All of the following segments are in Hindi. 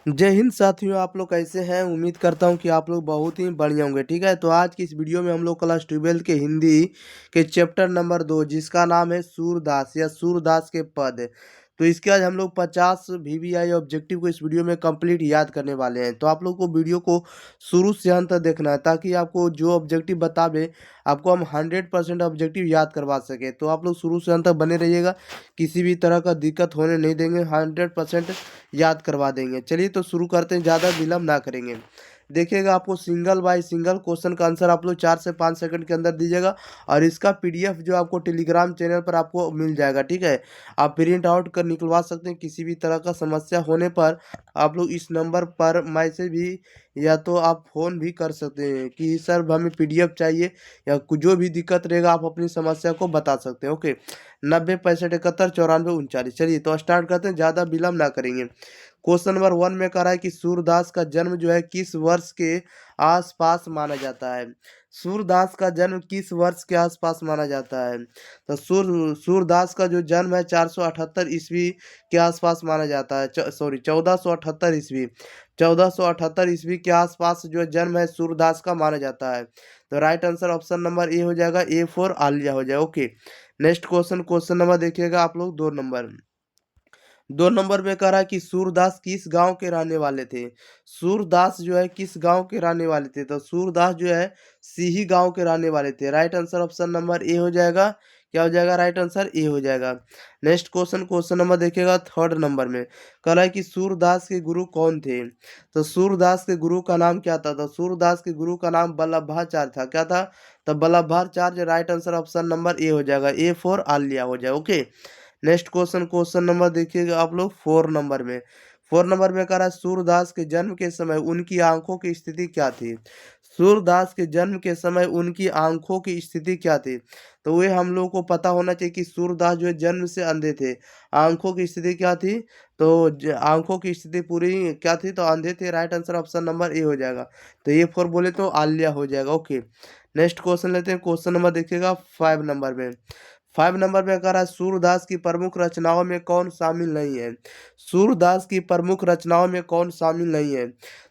जय हिंद साथियों, आप लोग कैसे हैं। उम्मीद करता हूं कि आप लोग बहुत ही बढ़िया होंगे। ठीक है, तो आज की इस वीडियो में हम लोग क्लास 12 के हिंदी के चैप्टर नंबर 2 जिसका नाम है सूरदास या सूरदास के पद। तो इसके आज हम लोग 50 VBI ऑब्जेक्टिव को इस वीडियो में कंप्लीट याद करने वाले हैं। तो आप लोग को वीडियो को शुरू से अंत तक देखना है ताकि आपको जो ऑब्जेक्टिव बतावे आपको हम 100% ऑब्जेक्टिव याद करवा सके। तो आप लोग शुरू से अंत तक बने रहिएगा, किसी भी तरह का दिक्कत होने नहीं देंगे, 100% याद करवा देंगे। चलिए तो शुरू करते हैं, ज़्यादा विलम्ब ना करेंगे। देखिएगा, आपको सिंगल बाय सिंगल क्वेश्चन का आंसर आप लोग 4 से 5 सेकंड के अंदर दीजिएगा और इसका PDF जो आपको टेलीग्राम चैनल पर आपको मिल जाएगा। ठीक है, आप प्रिंट आउट कर निकलवा सकते हैं। किसी भी तरह का समस्या होने पर आप लोग इस नंबर पर मैसेज भी या तो आप फ़ोन भी कर सकते हैं कि सर हमें PDF चाहिए, या जो भी दिक्कत रहेगा आप अपनी समस्या को बता सकते हैं। ओके, 90 65 71 94 39। चलिए तो स्टार्ट करते हैं, ज़्यादा विलम्ब ना करेंगे। क्वेश्चन नंबर 1 में कह रहा है कि सूरदास का जन्म जो है किस वर्ष के आसपास माना जाता है। सूरदास का जन्म किस वर्ष के आसपास माना जाता है। तो सूरदास का जो जन्म है 478 ईस्वी के आसपास माना जाता है। सॉरी, 1478 ईस्वी, 1478 ईस्वी के आसपास जो जन्म है सूरदास का माना जाता है। तो right answer option number A हो जाएगा, A फॉर आलिया हो जाएगा। Okay, next question, question number देखिएगा आप लोग 2 नंबर में कह रहा है कि सूरदास किस गांव के रहने वाले थे। सूरदास जो है किस गांव के रहने वाले थे। तो सूरदास जो है सीही गांव के रहने वाले थे। Right answer option number A हो जाएगा। क्या हो जाएगा, राइट आंसर ए हो जाएगा। नेक्स्ट क्वेश्चन, क्वेश्चन नंबर देखिएगा 3 नंबर में कह रहा है कि सूरदास के गुरु कौन थे। तो सूरदास के गुरु का नाम क्या था। तो सूरदास के गुरु का नाम वल्लभाचार्य था। क्या था, तो Vallabhacharya. Right answer option number A हो जाएगा, A फॉर आलिया हो जाएगा। Okay, next question, question number देखिएगा आप लोग 4 नंबर में। 4 नंबर में कह रहा है सूरदास के जन्म के समय उनकी आंखों की स्थिति क्या थी। सूरदास के जन्म के समय उनकी आंखों की स्थिति क्या थी। तो वे हम लोग को पता होना चाहिए कि सूरदास जो है जन्म से अंधे थे। आंखों की स्थिति क्या थी, तो आंखों की स्थिति पूरी क्या थी, तो अंधे थे। Right answer option number A हो जाएगा। तो ये 4 बोले तो आलिया हो जाएगा। ओके, नेक्स्ट क्वेश्चन लेते हैं। क्वेश्चन नंबर देखिएगा 5 नंबर में। 5 नंबर में कह रहा है सूरदास की प्रमुख रचनाओं में कौन शामिल नहीं है। सूरदास की प्रमुख रचनाओं में कौन शामिल नहीं है।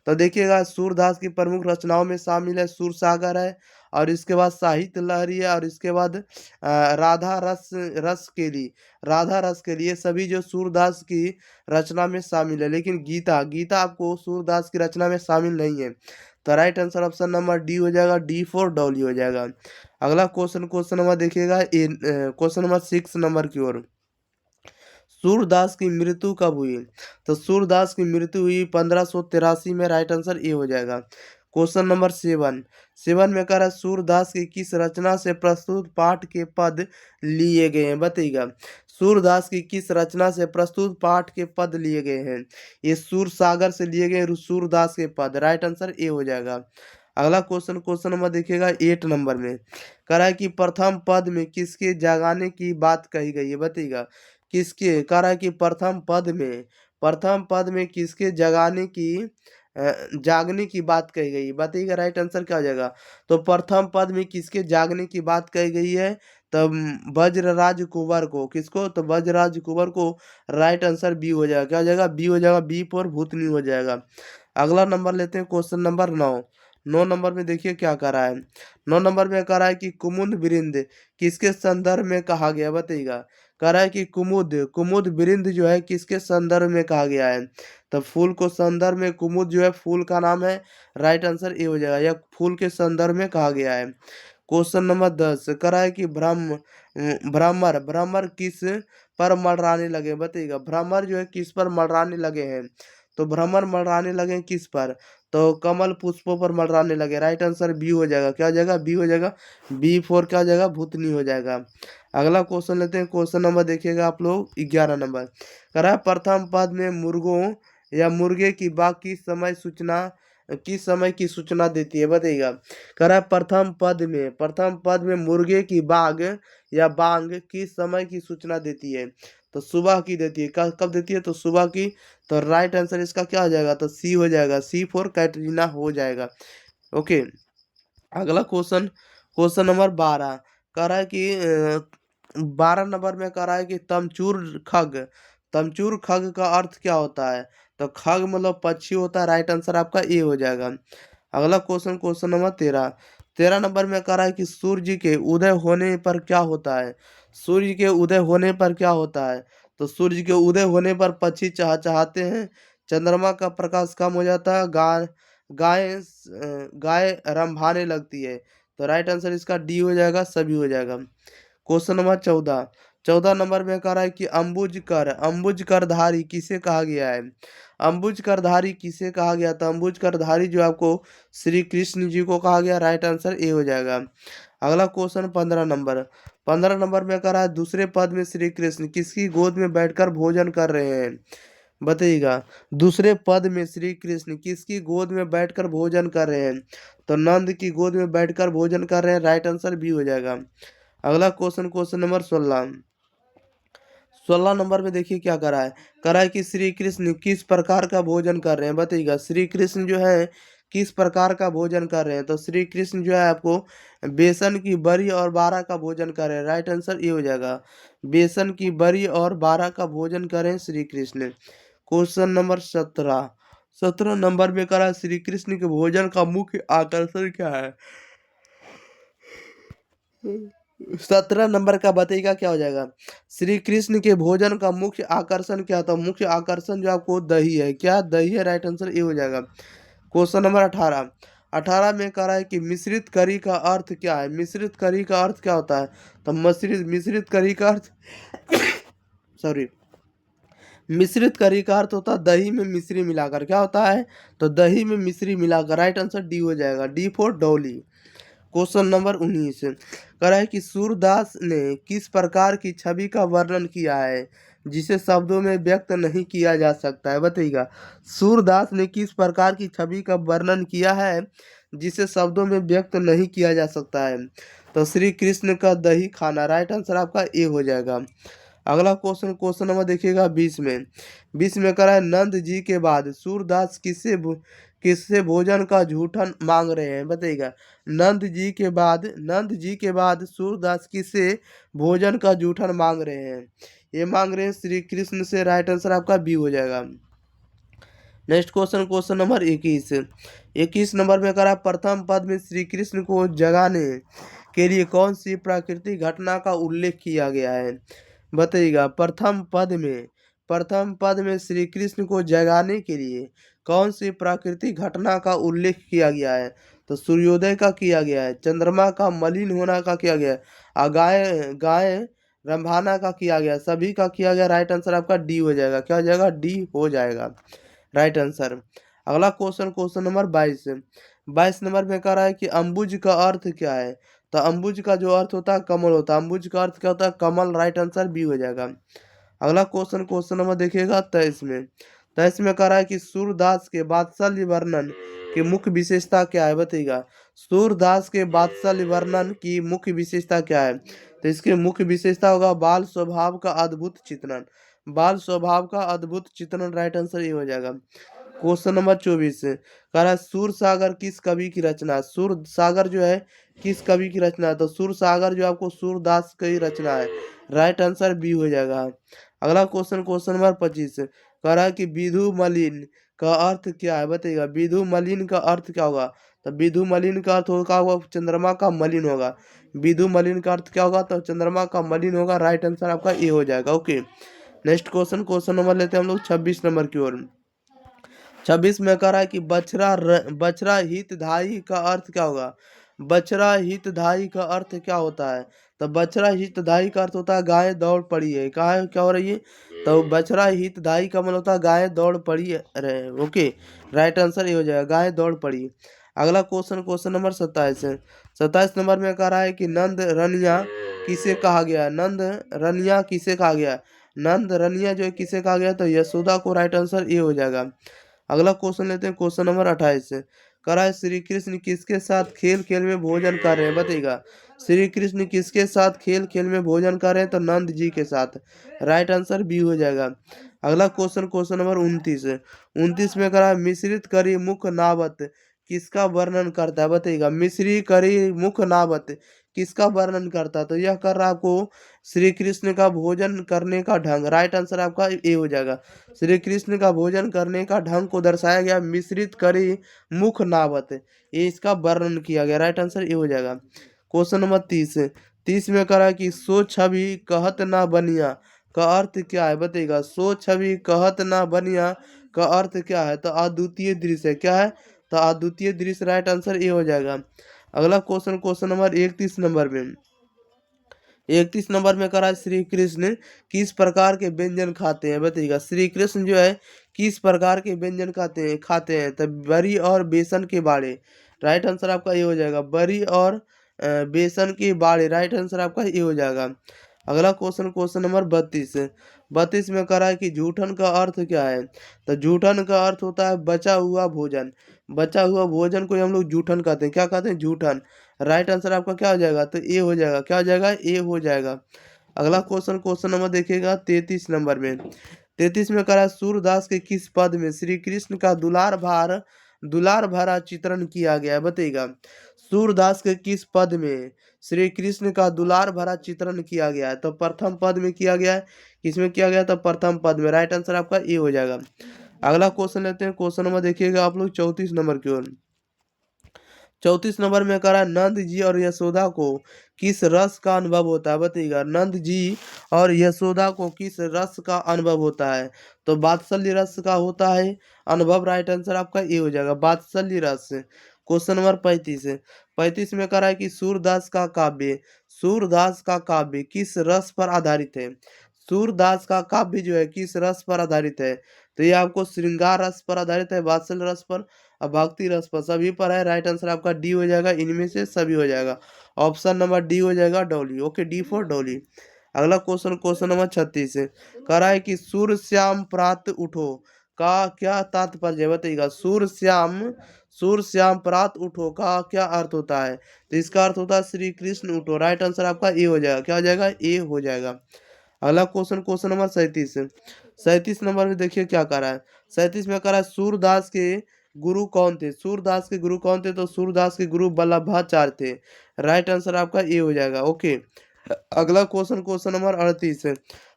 तो देखिएगा, सूरदास की प्रमुख रचनाओं में शामिल है सूरसागर है, और इसके बाद साहित्य लहरी है, और इसके बाद राधा रस रस के लिए राधा रस के लिए सभी जो सूरदास की रचना में शामिल है। लेकिन गीता गीता आपको सूरदास की रचना में शामिल नहीं है। तो right answer option number D हो जाएगा, D फॉर डॉली हो जाएगा। अगला क्वेश्चन, क्वेश्चन नंबर देखिएगा क्वेश्चन नंबर 6 नंबर की ओर। सूरदास की मृत्यु कब हुई। तो सूरदास की मृत्यु हुई 1583 में। राइट आंसर ए हो जाएगा। क्वेश्चन नंबर 7 में कह रहा है सूरदास की किस रचना से प्रस्तुत पाठ के पद लिए गए हैं, बताइएगा। सूरदास की किस रचना से प्रस्तुत पाठ के पद लिए गए हैं। ये सूर सागर से लिए गए सूरदास के पद। राइट आंसर ए हो जाएगा। अगला क्वेश्चन, क्वेश्चन नंबर देखिएगा 8 नंबर में कह रहा है कि प्रथम पद में किसके जगाने की बात कही गई है, बताइएगा। किसके, कह रहा है कि प्रथम पद में किसके जगाने की जागने की बात कही गई है, बताइएगा। राइट आंसर क्या हो जाएगा। तो प्रथम पद में किसके जागने की बात कही गई है, तब वज्रराज कुंवर को। किसको, तो वज्रराज कुंवर को। राइट आंसर बी हो जाएगा। क्या हो जाएगा, बी हो जाएगा, बी पर भूतनी हो जाएगा। अगला नंबर लेते हैं, क्वेश्चन नंबर 9 नंबर में देखिए क्या कह रहा है। 9 नंबर में कह रहा है कि कुमुद बिरिंद किसके संदर्भ में कहा गया, बताइएगा। कह रहा है कि कुमुद कुमुद बिरिंद जो है किसके संदर्भ में कहा गया है। तो फूल को संदर्भ में कुमुद जो है फूल का नाम है। राइट आंसर ए हो जाएगा, या फूल के संदर्भ में कहा गया है। क्वेश्चन नंबर 10 कह रहा है कि भ्रमर भ्रमर किस पर मंडराने लगे, बताइएगा। भ्रमर जो है किस पर मंडराने लगे हैं। तो भ्रमर मंडराने लगे किस पर, तो कमल पुष्पों पर मंडराने लगे। राइट आंसर बी हो जाएगा। क्या हो जाएगा, बी हो जाएगा, बी फॉर क्या हो जाएगा, भूतनी हो जाएगा। अगला क्वेश्चन लेते हैं। क्वेश्चन नंबर देखिएगा आप लोग 11 नंबर कह रहा है प्रथम पद में मुर्गों या मुर्गे की बाग किस समय की सूचना देती है, बताइएगा। कह रहा है प्रथम पद में मुर्गे की बाग या बांग किस समय की सूचना देती है। तो सुबह की देती है। कब देती है, तो सुबह की। तो राइट आंसर इसका क्या हो जाएगा, तो सी हो जाएगा, सी फॉर कैटरीना हो जाएगा। ओके, अगला क्वेश्चन, क्वेश्चन नंबर 12 कह रहा है कि 12 नंबर में कह रहा है कि तमचूर खग का अर्थ क्या होता है? तो खग मतलब पक्षी होता है, राइट आंसर आपका ए हो जाएगा। अगला क्वेश्चन, क्वेश्चन नंबर 13। 13 नंबर में कह रहा है कि सूर्य के उदय होने पर क्या होता है? सूर्य के उदय होने पर क्या होता है? तो सूर्य के उदय होने पर पक्षी चहचहाते हैं, चंद्रमा का प्रकाश कम हो जाता है, गाय रंभाने लगती है। तो राइट आंसर इसका डी हो जाएगा, सभी हो जाएगा। Question number 14। 14 नंबर में कह रहा है कि अंबुज करधारी किसे कहा गया है? अंबुज करधारी किसे कहा गया? तो अंबुज करधारी जो आपको श्री कृष्ण जी को कहा गया, राइट आंसर ए हो जाएगा। अगला क्वेश्चन 15 नंबर। 15 नंबर में कह रहा है दूसरे पद में श्री कृष्ण किसकी गोद में बैठकर भोजन कर रहे हैं? बताइएगा, दूसरे पद में श्री कृष्ण किसकी गोद में बैठकर भोजन कर रहे हैं? तो नंद की गोद में बैठकर भोजन कर रहे हैं, राइट आंसर बी हो जाएगा। अगला क्वेश्चन, क्वेश्चन नंबर 16। 16 नंबर में देखिए क्या करा है, करा है कि श्री कृष्ण किस प्रकार का भोजन कर रहे हैं? बताइएगा, श्री कृष्ण जो है किस प्रकार का भोजन कर रहे हैं? तो श्री कृष्ण जो है आपको बेसन की बड़ी और बारह का भोजन कर रहे हैं, राइट आंसर ये हो जाएगा। बेसन की बड़ी और बारह का भोजन करें Shri Krishna. Question number 17। 17 number में करा श्री कृष्ण के भोजन का मुख्य आकर्षण क्या है? 17 नंबर का बताइएगा क्या हो जाएगा। श्री कृष्ण के भोजन का मुख्य आकर्षण क्या था? मुख्य आकर्षण जो आपको दही है, क्या दही है, राइट आंसर ये हो जाएगा। Question number 18। 18 में कह रहा है कि मिश्रित करी का अर्थ क्या है? मिश्रित करी का अर्थ क्या होता है? तो मिश्रित करी का अर्थ सॉरी, मिश्रित करी का अर्थ होता है दही में मिश्री मिलाकर, क्या होता है? तो दही में मिश्री मिलाकर, राइट आंसर डी हो जाएगा, D for Dolly. Question number 19 कह रहा है कि सूरदास ने किस प्रकार की छवि का वर्णन किया है जिसे शब्दों में व्यक्त नहीं किया जा सकता है? बताइएगा, सूरदास ने किस प्रकार की छवि का वर्णन किया है जिसे शब्दों में व्यक्त नहीं किया जा सकता है? तो श्री कृष्ण का दही खाना, राइट आंसर आपका ए हो जाएगा। अगला क्वेश्चन, क्वेश्चन नंबर देखिएगा 20 में। 20 में कह रहा है नंद जी के बाद सूरदास किससे भोजन का जूठन मांग रहे हैं? बताइएगा, नंद जी के बाद सूरदास किससे भोजन का जूठन मांग रहे हैं? ये मांग रहे हैं श्री कृष्ण से, राइट आंसर आपका बी हो जाएगा। Next question, question number 21। 21 number में करा प्रथम पद में श्री कृष्ण को जगाने के लिए कौन सी प्राकृतिक घटना का उल्लेख किया गया है? बताइएगा, प्रथम पद में श्री कृष्ण को जगाने के लिए कौन सी प्राकृतिक घटना का उल्लेख किया गया है? तो सूर्योदय का किया गया है, चंद्रमा का मलिन होना का किया गया है, और गाय गाय रंभाना का किया गया, सभी का किया गया, राइट आंसर आपका डी हो जाएगा, क्या हो जाएगा, डी हो जाएगा, राइट आंसर। अगला क्वेश्चन, क्वेश्चन नंबर 22। 22 नंबर में कह रहा है कि अंबुज का अर्थ क्या है? तो अंबुज का जो अर्थ होता है कमल होता है, अंबुज का अर्थ क्या होता है? कमल, राइट आंसर बी हो जाएगा। अगला क्वेश्चन, क्वेश्चन नंबर देखिएगा 23 में। 23 में कह रहा है कि सूरदास के वात्सल्य वर्णन की मुख्य विशेषता क्या है? बताइएगा, सूरदास के वात्सल्य वर्णन की मुख्य विशेषता क्या है? तो इसके मुख्य विशेषता होगा बाल स्वभाव का अद्भुत चित्रण, बाल स्वभाव का अद्भुत चित्रण, राइट आंसर ये हो जाएगा। क्वेश्चन नंबर 24 कह रहा है सूर सागर किस कवि की रचना है? सूर सागर जो है किस कवि की रचना है? तो सूर सागर जो आपको सूरदास की रचना है, राइट आंसर बी हो जाएगा। अगला क्वेश्चन, क्वेश्चन नंबर 25 कह रहा है कि विधु मलिन का अर्थ क्या है? बताइएगा, विधु मलिन का अर्थ क्या होगा? तो विधु मलिन का अर्थ होगा चंद्रमा का मलिन होगा, विधु मलिन का अर्थ क्या होगा? तो चंद्रमा का मलिन होगा, राइट आंसर आपका ए हो जाएगा। Okay, next question, question number लेते हैं हम लोग 26 नंबर की ओर। 26 में कह रहा है कि बछड़ा हितधारी का अर्थ क्या होगा? बछड़ा हितधारी का अर्थ क्या होता है? तो बछड़ा हितधारी का अर्थ होता है गाय दौड़ पड़ी है, कहा क्या हो रही है? तो बछड़ा हितधारी का मतलब होता है गाय दौड़ पड़ी रहे, ओके, राइट आंसर ये हो जाएगा, गाय दौड़ पड़ी। अगला क्वेश्चन, क्वेश्चन नंबर 27 है। 27 नंबर में कह रहा है कि नंद रनिया किसे कहा गया? नंद रनिया किसे कहा गया? नंद रनिया जो है किसे कहा गया? तो यशोदा को, राइट आंसर ये हो जाएगा। अगला क्वेश्चन लेते हैं, क्वेश्चन नंबर 28 से कह रहा है श्री कृष्ण किसके साथ खेल खेल में भोजन कर रहे हैं? बताइएगा, श्री कृष्ण किसके साथ खेल खेल में भोजन कर रहे हैं? तो नंद जी के साथ, राइट आंसर बी हो जाएगा। अगला क्वेश्चन, क्वेश्चन नंबर 29 है। 29 में कह रहा है मिश्रित करी मुख नावत किसका वर्णन करता है? बताइएगा, मिश्री करी मुख नावत किसका वर्णन करता है? तो यह कर रहा है आपको श्री कृष्ण का भोजन करने का ढंग। राइट आंसर आपका ए हो जाएगा। श्री कृष्ण का भोजन करने का ढंग को दर्शाया गया मिश्रित करी मुख नावत, ये इसका वर्णन किया गया। राइट आंसर ए हो जाएगा। क्वेश्चन नंबर 30 में करा कि सो छवि कहत ना बनिया का अर्थ क्या है? बताइएगा। सो छवि कहत ना बनिया का अर्थ क्या है? तो अद्वितीय दृश्य क्या है? तो अद्वितीय दृश्य। राइट आंसर ए हो जाएगा। अगला क्वेश्चन नंबर 31 नंबर में 31 नंबर में करा श्री कृष्ण किस प्रकार के व्यंजन खाते हैं? बताइएगा। श्री कृष्ण जो है किस प्रकार के व्यंजन खाते हैं? तो बरी और बेसन के बाड़े। राइट आंसर आपका ये हो जाएगा। बरी और बेसन के बाड़े। राइट आंसर आपका ये हो जाएगा। अगला क्वेश्चन नंबर 32 में करा है कि जूठन का अर्थ क्या है? तो जूठन का अर्थ होता है बचा हुआ भोजन। बचा हुआ भोजन को हम लोग जूठन कहते हैं। क्या कहते हैं? जूठन। राइट आंसर आपका क्या हो जाएगा? तो ए हो जाएगा। क्या हो जाएगा? ए हो जाएगा। अगला क्वेश्चन नंबर देखिएगा 33 में करा सूरदास के किस पद में श्री कृष्ण का दुलार भरा चित्रण किया गया है? बताइएगा। सूरदास के किस पद में श्री कृष्ण का दुलार भरा चित्रण किया गया है? तो प्रथम पद में किया गया है। किसमें किया गया? तो प्रथम पद में। राइट आंसर आपका ए हो जाएगा। अगला क्वेश्चन लेते हैं। क्वेश्चन नंबर देखिएगा आप लोग 34 नंबर की ओर। 34 नंबर में करा नंद जी और यशोदा को किस रस का अनुभव होता है? बताइएगा। नंद जी और यशोदा को किस रस का अनुभव होता है? तो वात्सल्य रस का होता है अनुभव। राइट आंसर आपका ये हो जाएगा। वात्सल्य रस। क्वेश्चन नंबर 35 में करा है कि सूरदास का काव्य किस रस पर आधारित है? सूरदास का काव्य जो है किस रस पर आधारित है? तो ये आपको श्रृंगार रस पर आधारित है, वात्सल्य रस पर, अब भक्ति रस पर, सभी पर है। राइट आंसर आपका डी हो जाएगा। इनमें से सभी हो जाएगा। ऑप्शन नंबर डी हो जाएगा, Dolly. Okay, D for Dolly. अगला क्वेश्चन नंबर 36 है। कह रहा है कि सूर श्याम प्रात उठो का क्या तात्पर्य है? बताइएगा। सूर श्याम प्रात उठो का क्या अर्थ होता है? तो इसका अर्थ होता है श्री कृष्ण उठो। राइट आंसर आपका ए हो जाएगा। क्या हो जाएगा? ए हो जाएगा। अगला क्वेश्चन नंबर 37 नंबर में देखिए क्या कर रहा है। 37 में कर रहा है सूरदास के गुरु कौन थे? सूरदास के गुरु कौन थे? तो सूरदास के गुरु वल्लभाचार्य थे। राइट आंसर आपका ए हो जाएगा। ओके, अगला क्वेश्चन नंबर 38 है।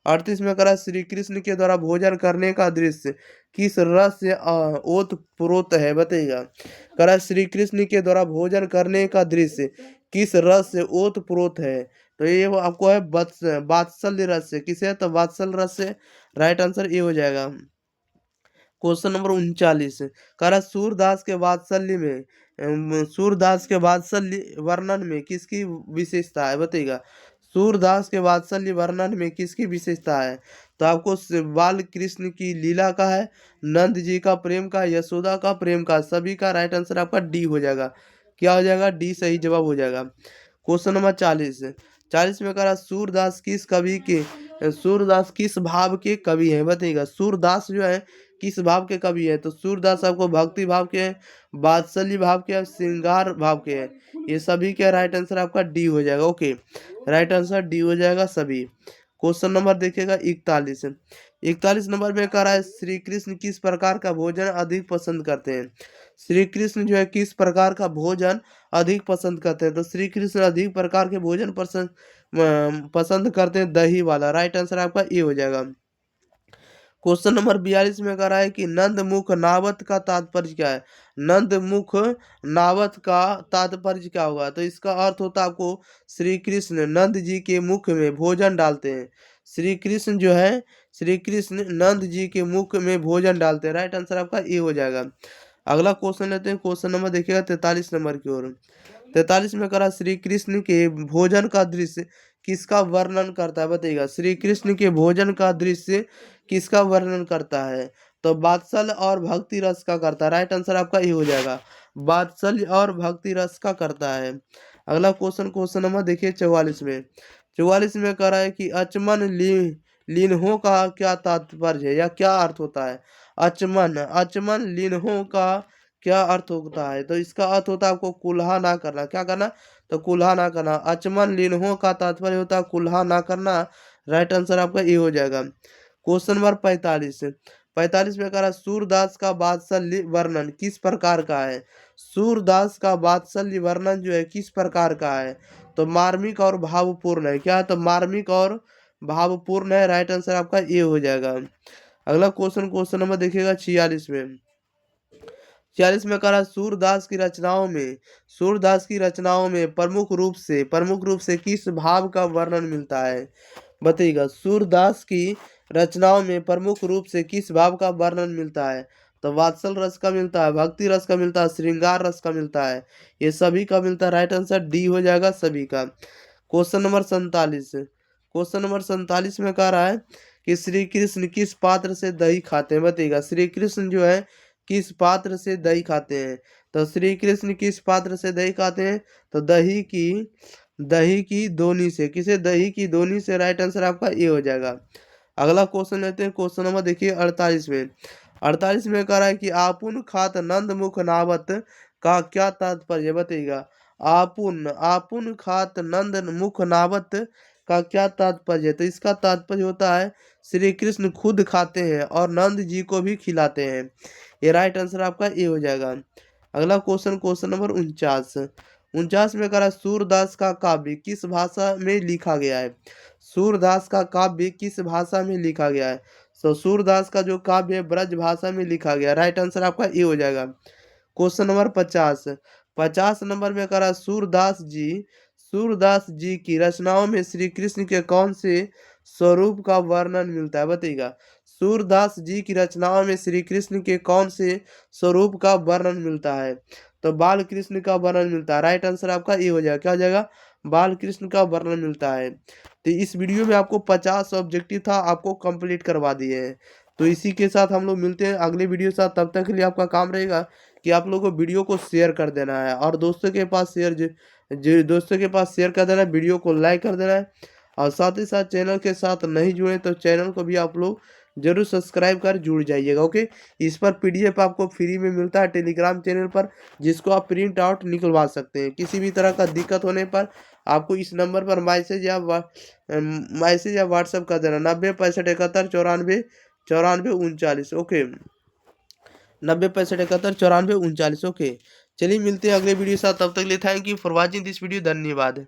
38 में करा श्री कृष्ण के द्वारा भोजन करने का दृश्य किस रस से ओत प्रोत है? बताइएगा। करा श्री कृष्ण के द्वारा भोजन करने का दृश्य किस रस से ओत प्रोत है? तो ये वो आपको है वात्सल्य रस से। किसे? तो वात्सल्य रस से। राइट आंसर ए हो जाएगा। क्वेश्चन नंबर 39 करा सूरदास के वात्सल्य वर्णन में किसकी विशेषता है? बताइएगा। सूरदास के वात्सल्य वर्णन में किसकी विशेषता है? तो आपको बाल कृष्ण की लीला का है, नंद जी का प्रेम का, यशोदा का प्रेम का, सभी का। राइट आंसर आपका डी हो जाएगा। क्या हो जाएगा? डी सही जवाब हो जाएगा। क्वेश्चन नंबर 40 में करा सूरदास किस भाव के कवि हैं? बताइएगा। सूरदास जो है किस भाव के कवि है? तो सूरदास आपको भक्ति भाव के हैं, वात्सल्य भाव के हैं, श्रृंगार भाव के हैं। ये सभी के। राइट आंसर आपका डी हो जाएगा। ओके, राइट आंसर डी हो जाएगा सभी। क्वेश्चन नंबर देखिएगा 41 नंबर में कह रहा है श्री कृष्ण किस प्रकार का भोजन अधिक पसंद करते हैं? श्री कृष्ण जो है किस प्रकार का भोजन अधिक पसंद करते हैं? तो श्री कृष्ण अधिक प्रकार के भोजन पसंद करते हैं दही वाला। राइट आंसर आपका ए हो जाएगा। क्वेश्चन नंबर 42 में कह रहा है कि नंदमुख नावत का तात्पर्य क्या है? नंदमुख नावत का तात्पर्य क्या होगा? तो इसका अर्थ होता है आपको श्री कृष्ण नंद जी के मुख में भोजन डालते हैं। श्री कृष्ण नंद जी के मुख में भोजन डालते हैं। राइट आंसर आपका ए हो जाएगा। अगला क्वेश्चन लेते हैं। क्वेश्चन नंबर देखिएगा 43 नंबर की ओर। 43 में करा श्री कृष्ण के भोजन का दृश्य किसका वर्णन करता है? बताइएगा। श्री कृष्ण के भोजन का दृश्य किसका वर्णन करता है? तो वात्सल्य और भक्ति रस का करता है। राइट आंसर आपका ये हो जाएगा। वात्सल्य और भक्ति रस का करता है। अगला क्वेश्चन नंबर देखिए 44 में कह रहा है कि लिन्हों का क्या तात्पर्य है या क्या अर्थ होता है? अचमन लिन्हों का क्या अर्थ होता है? तो इसका अर्थ होता है आपको कुल्हा ना करना। क्या करना? तो कुल्हा ना करना। अचमन लिन्हों का तात्पर्य होता है कुल्हा ना करना। राइट आंसर आपका ये हो जाएगा। क्वेश्चन नंबर 45 में कह रहा सूरदास का वात्सल्य वर्णन किस प्रकार का है? सूरदास का वात्सल्य वर्णन जो है किस प्रकार का है? तो मार्मिक और भावपूर्ण है। क्या है? तो मार्मिक और भावपूर्ण है। राइट आंसर आपका ये हो जाएगा। अगला क्वेश्चन नंबर देखिएगा 46 में। 46 में कह रहा है सूरदास की रचनाओं में प्रमुख रूप से किस भाव का वर्णन मिलता है? बताइएगा। सूरदास की रचनाओं में प्रमुख रूप से किस भाव का वर्णन मिलता है? तो वात्सल रस का मिलता है, भक्ति रस का मिलता है, श्रृंगार रस का मिलता है, ये सभी का मिलता है। राइट आंसर डी हो जाएगा सभी का। क्वेश्चन नंबर 47 में कह रहा है कि श्री कृष्ण किस पात्र से दही खाते हैं? बताइएगा। श्री कृष्ण जो है किस पात्र से दही खाते हैं? तो श्री कृष्ण किस पात्र से दही खाते हैं? तो दही की दोनी से। किसे? दही की दोनी से। राइट आंसर आपका ये हो जाएगा। अगला क्वेश्चन लेते हैं। क्वेश्चन नंबर देखिए 48 में। 48 में कह रहा है कि आपुन खात नंद मुख नावत का क्या तात्पर्य? बताइएगा। आपुन खात नंद मुख नावत का क्या तात्पर्य? तो इसका तात्पर्य होता है श्री कृष्ण खुद खाते हैं और नंद जी को भी खिलाते हैं। ये राइट आंसर आपका ये हो जाएगा। अगला क्वेश्चन नंबर 49 में कह रहा है सूरदास का काव्य किस भाषा में लिखा गया है? सूरदास का काव्य किस भाषा में लिखा गया है? तो सूरदास का जो काव्य है ब्रज भाषा में लिखा गया। राइट आंसर आपका ये हो जाएगा। क्वेश्चन नंबर 50 नंबर में कह रहा है सूरदास जी की रचनाओं में श्री कृष्ण के कौन से स्वरूप का वर्णन मिलता है? बताइएगा। सूरदास जी की रचनाओं में श्री कृष्ण के कौन से स्वरूप का वर्णन मिलता है? तो बाल कृष्ण का वर्णन मिलता है। राइट आंसर आपका ये हो जाएगा। क्या हो जाएगा? बाल कृष्ण का वर्णन मिलता है। तो इस वीडियो में आपको 50 ऑब्जेक्टिव था, आपको कंप्लीट करवा दिए हैं। तो इसी के साथ हम लोग मिलते हैं अगले वीडियो के साथ। तब तक के लिए आपका काम रहेगा कि आप लोगों को वीडियो को शेयर कर देना है और दोस्तों के पास शेयर कर देना है, वीडियो को लाइक कर देना है। और साथ ही साथ चैनल के साथ नहीं जुड़े तो चैनल को भी आप लोग जरूर सब्सक्राइब कर जुड़ जाइएगा। ओके। इस पर पीडीएफ आपको फ्री में मिलता है टेलीग्राम चैनल पर, जिसको आप प्रिंट आउट निकलवा सकते हैं। किसी भी तरह का दिक्कत होने पर आपको इस नंबर पर मैसेज या व्हाट्सएप कर देना 90 65 71 94 94 39। ओके। 90 65 71 94 39। ओके। चलिए मिलते हैं अगले वीडियो के साथ। तब तक के लिए thank you for watching this video. धन्यवाद।